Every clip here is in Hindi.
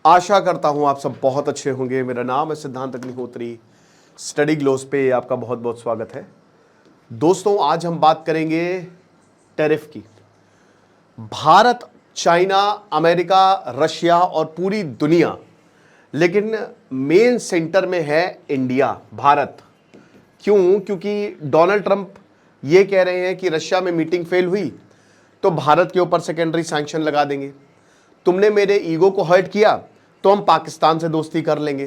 आशा करता हूं आप सब बहुत अच्छे होंगे। मेरा नाम है सिद्धांत अग्निहोत्री। स्टडी ग्लोस पे आपका बहुत बहुत स्वागत है। दोस्तों, आज हम बात करेंगे टैरिफ की। भारत, चाइना, अमेरिका, रशिया और पूरी दुनिया, लेकिन मेन सेंटर में है इंडिया, भारत। क्यों? क्योंकि डोनाल्ड ट्रंप ये कह रहे हैं कि रशिया में मीटिंग फेल हुई तो भारत के ऊपर सेकेंडरी सैंक्शन लगा देंगे। तुमने मेरे ईगो को हर्ट किया तो हम पाकिस्तान से दोस्ती कर लेंगे।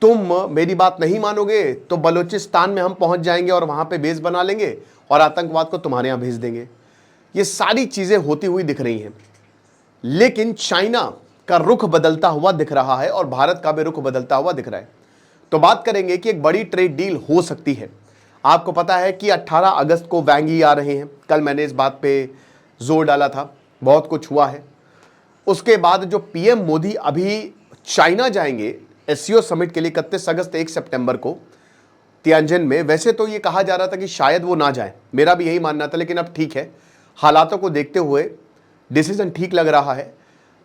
तुम मेरी बात नहीं मानोगे तो बलूचिस्तान में हम पहुंच जाएंगे और वहां पे बेस बना लेंगे और आतंकवाद को तुम्हारे यहां भेज देंगे। ये सारी चीजें होती हुई दिख रही हैं, लेकिन चाइना का रुख बदलता हुआ दिख रहा है और भारत का भी रुख बदलता हुआ दिख रहा है। तो बात करेंगे कि एक बड़ी ट्रेड डील हो सकती है। आपको पता है कि 18 अगस्त को वांगी आ रहे हैं। कल मैंने इस बात पे जोर डाला था, बहुत कुछ हुआ है। उसके बाद जो पीएम मोदी अभी चाइना जाएंगे एससीओ समिट के लिए 31 अगस्त 1 सितंबर को तियानजिन में। वैसे तो ये कहा जा रहा था कि शायद वो ना जाए, मेरा भी यही मानना था, लेकिन अब ठीक है, हालातों को देखते हुए डिसीजन ठीक लग रहा है।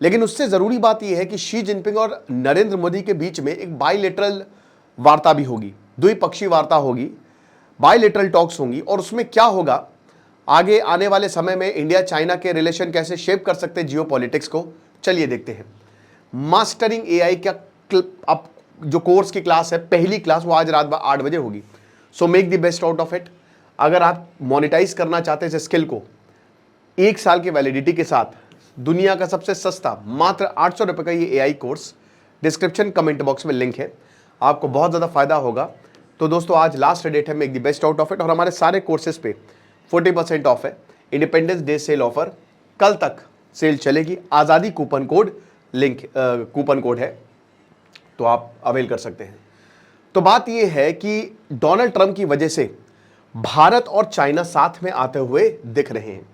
लेकिन उससे ज़रूरी बात यह है कि शी जिनपिंग और नरेंद्र मोदी के बीच में एक बायलेटरल वार्ता भी होगी, द्विपक्षीय वार्ता होगी, बायलेटरल टॉक्स होंगी। और उसमें क्या होगा, आगे आने वाले समय में इंडिया चाइना के रिलेशन कैसे शेप कर सकते हैं जियोपॉलिटिक्स को, चलिए देखते हैं। मास्टरिंग एआई का अब जो कोर्स की क्लास है, पहली क्लास, वो आज रात 8 बजे होगी। So make the best out of it. अगर आप मोनेटाइज करना चाहते हैं इस स्किल को 1 साल की वैलिडिटी के साथ, दुनिया का सबसे सस्ता मात्र 800 रुपये का ये AI course, description comment box में लिंक है, आपको बहुत ज़्यादा फायदा होगा। तो दोस्तों, आज लास्ट डेट है make the best out of it, और हमारे सारे कोर्सेज पे 40% ऑफ है। इंडिपेंडेंस डे सेल ऑफर कल तक सेल चलेगी। आज़ादी coupon code link coupon code है, तो आप अवेल कर सकते हैं। तो बात यह है कि डोनाल्ड ट्रंप की वजह से भारत और चाइना साथ में आते हुए दिख रहे हैं,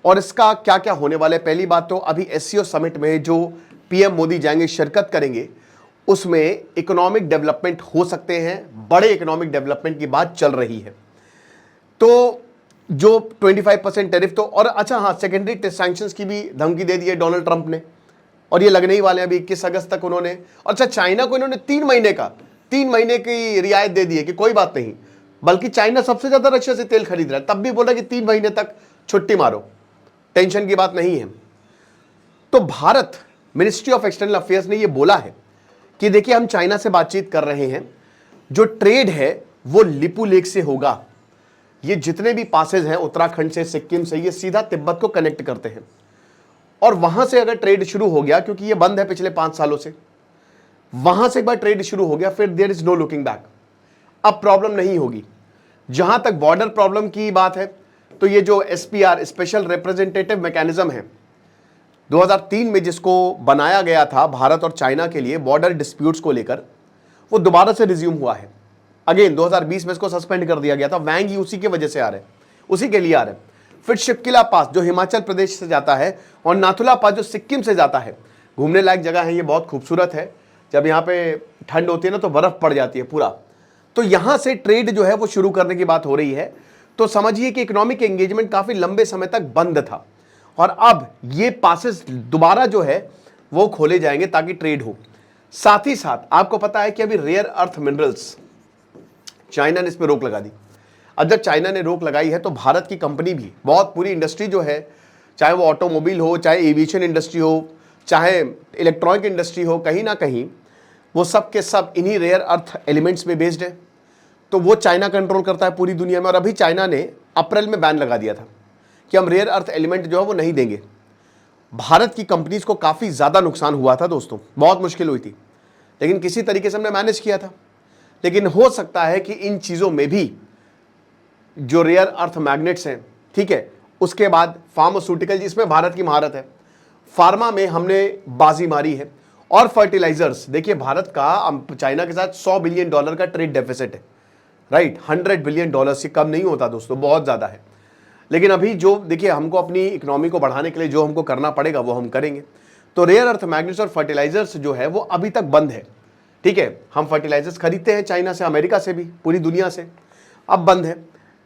और इसका क्या क्या होने वाला है। पहली बात तो अभी एससीओ समिट में जो पीएम मोदी जाएंगे, शिरकत करेंगे, उसमें इकोनॉमिक डेवलपमेंट हो सकते हैं, बड़े इकोनॉमिक डेवलपमेंट की बात चल रही है। तो जो 25% टैरिफ, तो और अच्छा हाँ, सेकेंडरी सैंक्शंस की भी धमकी दे दी है डोनाल्ड ट्रंप ने, और ये लगने ही वाले हैं अभी 21 अगस्त तक उन्होंने। और अच्छा, चाइना को इन्होंने 3 महीने की रियायत दे दी है कि कोई बात नहीं, बल्कि चाइना सबसे ज्यादा रशिया से तेल खरीद रहा है, तब भी बोला कि 3 महीने तक छुट्टी मारो, टेंशन की बात नहीं है। तो Bharat, ministry of external affairs ने यह बोला है कि देखिए, हम चाइना से बातचीत कर रहे हैं, जो ट्रेड है वो लिपू लेक से होगा। ये जितने भी पासेज हैं उत्तराखंड से, सिक्किम से, ये सीधा तिब्बत को कनेक्ट करते हैं, और वहां से अगर ट्रेड शुरू हो गया, क्योंकि ये बंद है पिछले 5 सालों से, वहां से एक बार ट्रेड शुरू हो गया, फिर there is no looking back. अब प्रॉब्लम नहीं होगी। जहां तक बॉर्डर प्रॉब्लम की बात है, तो ये जो एसपीआर, स्पेशल रिप्रेजेंटेटिव मैकेनिज्म है, 2003 में जिसको बनाया गया था भारत और चाइना के लिए बॉर्डर डिस्प्यूट्स को लेकर, वो दोबारा से रिज्यूम हुआ है। अगेन 2020 में इसको सस्पेंड कर दिया गया था। वांगी उसी की वजह से आ रहे, उसी के लिए आ रहे। फिर शिपकिला पास जो हिमाचल प्रदेश से जाता है, और नाथुला पास जो सिक्किम से जाता है, घूमने लायक जगह है, ये बहुत खूबसूरत है। जब यहाँ पे ठंड होती है ना, तो बर्फ पड़ जाती है पूरा। तो यहाँ से ट्रेड जो है वो शुरू करने की बात हो रही है। तो समझिए कि इकोनॉमिक एंगेजमेंट काफी लंबे समय तक बंद था, और अब ये पासेस दोबारा जो है वो खोले जाएंगे ताकि ट्रेड हो। साथ ही साथ आपको पता है कि अभी रेयर अर्थ मिनरल्स, चाइना ने इस पर रोक लगा दी। अब जब चाइना ने रोक लगाई है, तो भारत की कंपनी भी, बहुत पूरी इंडस्ट्री जो है, चाहे वो ऑटोमोबाइल हो, चाहे एविएशन इंडस्ट्री हो, चाहे इलेक्ट्रॉनिक इंडस्ट्री हो, कहीं ना कहीं वो सब के सब इन्हीं रेयर अर्थ एलिमेंट्स में बेस्ड है। तो वो चाइना कंट्रोल करता है पूरी दुनिया में। और अभी चाइना ने अप्रैल में बैन लगा दिया था कि हम रेयर अर्थ एलिमेंट जो है वो नहीं देंगे। भारत की कंपनीज को काफ़ी ज़्यादा नुकसान हुआ था दोस्तों, बहुत मुश्किल हुई थी, लेकिन किसी तरीके से हमने मैनेज किया था। लेकिन हो सकता है कि इन चीज़ों में भी जो रेयर अर्थ मैग्नेट्स हैं, ठीक है, उसके बाद फार्मास्यूटिकल, जिसमें भारत की महारत है, फार्मा में हमने बाजी मारी है, और फर्टिलाइजर्स। देखिए, भारत का चाइना के साथ $100 बिलियन का ट्रेड डेफिसिट है, राइट। $100 बिलियन से कम नहीं होता दोस्तों, बहुत ज़्यादा है। लेकिन अभी जो देखिए, हमको अपनी इकोनॉमी को बढ़ाने के लिए जो हमको करना पड़ेगा वो हम करेंगे। तो रेयर अर्थ मैग्नेट्स और फर्टिलाइजर्स जो है वो अभी तक बंद है, ठीक है। हम फर्टिलाइजर्स खरीदते हैं चाइना से, अमेरिका से भी, पूरी दुनिया से, अब बंद है।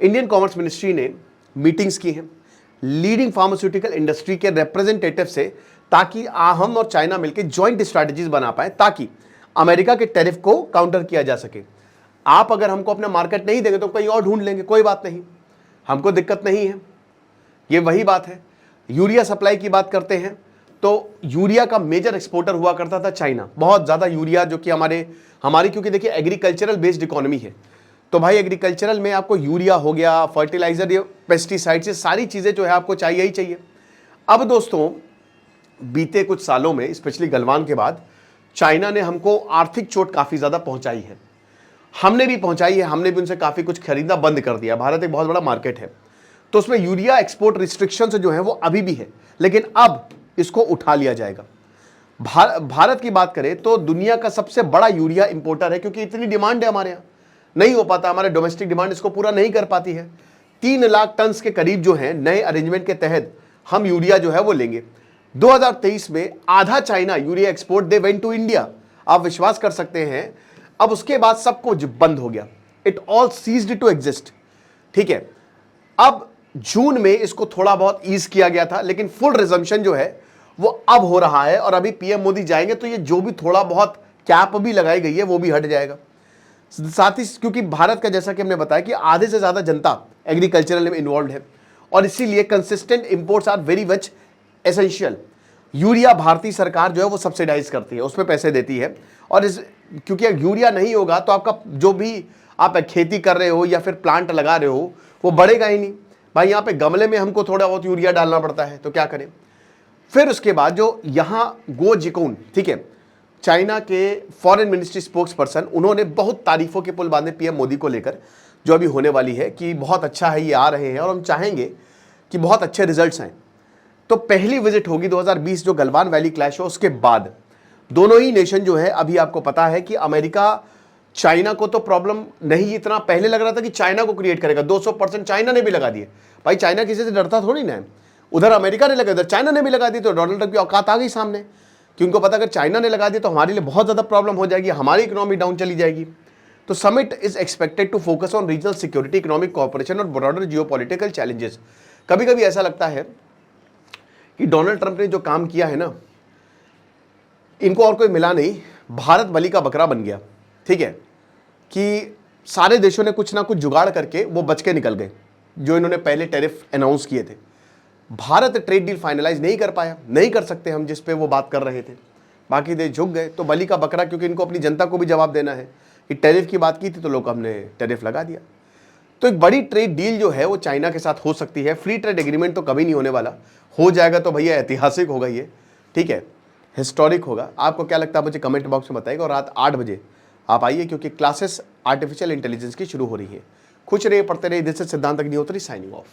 इंडियन कॉमर्स मिनिस्ट्री ने मीटिंग्स की हैं, लीडिंग फार्मास्यूटिकल इंडस्ट्री के रिप्रेजेंटेटिव से, ताकि हम और चाइना मिलकर ज्वाइंट स्ट्रैटेजीज बना पाए ताकि अमेरिका के टैरिफ को काउंटर किया जा सके। आप अगर हमको अपना मार्केट नहीं देंगे तो कहीं और ढूंढ लेंगे, कोई बात नहीं, हमको दिक्कत नहीं है। ये वही बात है। यूरिया सप्लाई की बात करते हैं तो यूरिया का मेजर एक्सपोर्टर हुआ करता था चाइना, बहुत ज़्यादा यूरिया, जो कि हमारी क्योंकि देखिए एग्रीकल्चरल बेस्ड इकोनॉमी है, तो भाई एग्रीकल्चरल में आपको यूरिया हो गया, फर्टिलाइजर, ये पेस्टिसाइड्स, ये सारी चीज़ें जो है आपको चाहिए ही चाहिए। अब दोस्तों बीते कुछ सालों में, स्पेशली गलवान के बाद, चाइना ने हमको आर्थिक चोट काफ़ी ज़्यादा पहुंचाई है, हमने भी पहुंचाई है, हमने भी उनसे काफ़ी कुछ खरीदना बंद कर दिया। भारत एक बहुत बड़ा मार्केट है, तो उसमें यूरिया एक्सपोर्ट रिस्ट्रिक्शंस जो है वो अभी भी है, लेकिन अब इसको उठा लिया जाएगा। भारत की बात करें तो दुनिया का सबसे बड़ा यूरिया इंपोर्टर है, क्योंकि इतनी डिमांड है हमारे यहाँ, नहीं हो पाता, हमारे डोमेस्टिक डिमांड इसको पूरा नहीं कर पाती है। 3 लाख टन के करीब जो है नए अरेंजमेंट के तहत हम यूरिया जो है वो लेंगे। 2023 में आधा China urea export they went to India, आप विश्वास कर सकते हैं। अब उसके बाद सब कुछ बंद हो गया, it all ceased to exist, ठीक है। अब जून में इसको थोड़ा बहुत ईज किया गया था, लेकिन फुल रिजम्पशन जो है वो अब हो रहा है, और अभी पीएम मोदी जाएंगे तो ये जो भी थोड़ा बहुत कैप भी लगाई गई है वो भी हट जाएगा। साथ ही क्योंकि भारत का, जैसा कि हमने बताया, कि आधे से ज्यादा जनता एग्रीकल्चरल में इन्वॉल्व है, और इसीलिए consistent imports are very much essential. Urea भारतीय सरकार जो है वो सब्सिडाइज करती है, उसमें पैसे देती है, और क्योंकि यूरिया नहीं होगा तो आपका जो भी आप खेती कर रहे हो या फिर प्लांट लगा रहे हो वो बढ़ेगा ही नहीं। भाई यहाँ पे गमले में हमको थोड़ा बहुत यूरिया डालना पड़ता है, तो क्या करें। फिर उसके बाद जो यहाँ गो जिकोन, ठीक है, चाइना के फॉरेन मिनिस्ट्री स्पोक्स पर्सन, उन्होंने बहुत तारीफों के पुल बांधे पीएम मोदी को लेकर, जो अभी होने वाली है, कि बहुत अच्छा है, ये आ रहे हैं और हम चाहेंगे कि बहुत अच्छे रिजल्ट्स आएँ। तो पहली विजिट होगी 2020 जो गलवान वैली क्लैश हो, उसके बाद दोनों ही नेशन जो है, अभी आपको पता है कि अमेरिका चाइना को तो प्रॉब्लम नहीं, इतना पहले लग रहा था कि चाइना को क्रिएट करेगा, 200% चाइना ने भी लगा दिए। भाई चाइना किसी से डरता थोड़ी ना है, उधर अमेरिका ने लगा, इधर चाइना ने भी लगा दी, तो डोनाल्ड ट्रंप की औकात आ गई सामने, कि उनको पता अगर चाइना ने लगा दी तो हमारे लिए बहुत ज़्यादा प्रॉब्लम हो जाएगी, हमारी इकोनॉमी डाउन चली जाएगी। तो summit is expected to focus on regional security, economic cooperation और ब्रॉडर जियोपॉलिटिकल चैलेंजेस। कभी कभी ऐसा लगता है कि डोनाल्ड ट्रंप ने जो काम किया है ना, इनको और कोई मिला नहीं, भारत बलि का बकरा बन गया, ठीक है, कि सारे देशों ने कुछ ना कुछ जुगाड़ करके वो बच के निकल गए, जो इन्होंने पहले टैरिफ अनाउंस किए थे। भारत ट्रेड डील फाइनलाइज नहीं कर पाया, नहीं कर सकते हम, जिस पे वो बात कर रहे थे, बाकी देश झुक गए। तो बलि का बकरा, क्योंकि इनको अपनी जनता को भी जवाब देना है कि टैरिफ की बात की थी तो लोग, हमने टैरिफ लगा दिया। तो एक बड़ी ट्रेड डील जो है वो चाइना के साथ हो सकती है। फ्री ट्रेड एग्रीमेंट तो कभी नहीं होने वाला, हो जाएगा तो भैया ऐतिहासिक होगा ये, ठीक है, हिस्टोरिक होगा। आपको क्या लगता है मुझे कमेंट बॉक्स में बताइएगा, और रात 8 बजे आप आइए, क्योंकि क्लासेस आर्टिफिशियल इंटेलिजेंस की शुरू हो रही है। खुश रहिए, पढ़ते रहिए। दिस इज सिद्धांत अग्निहोत्री साइनिंग ऑफ।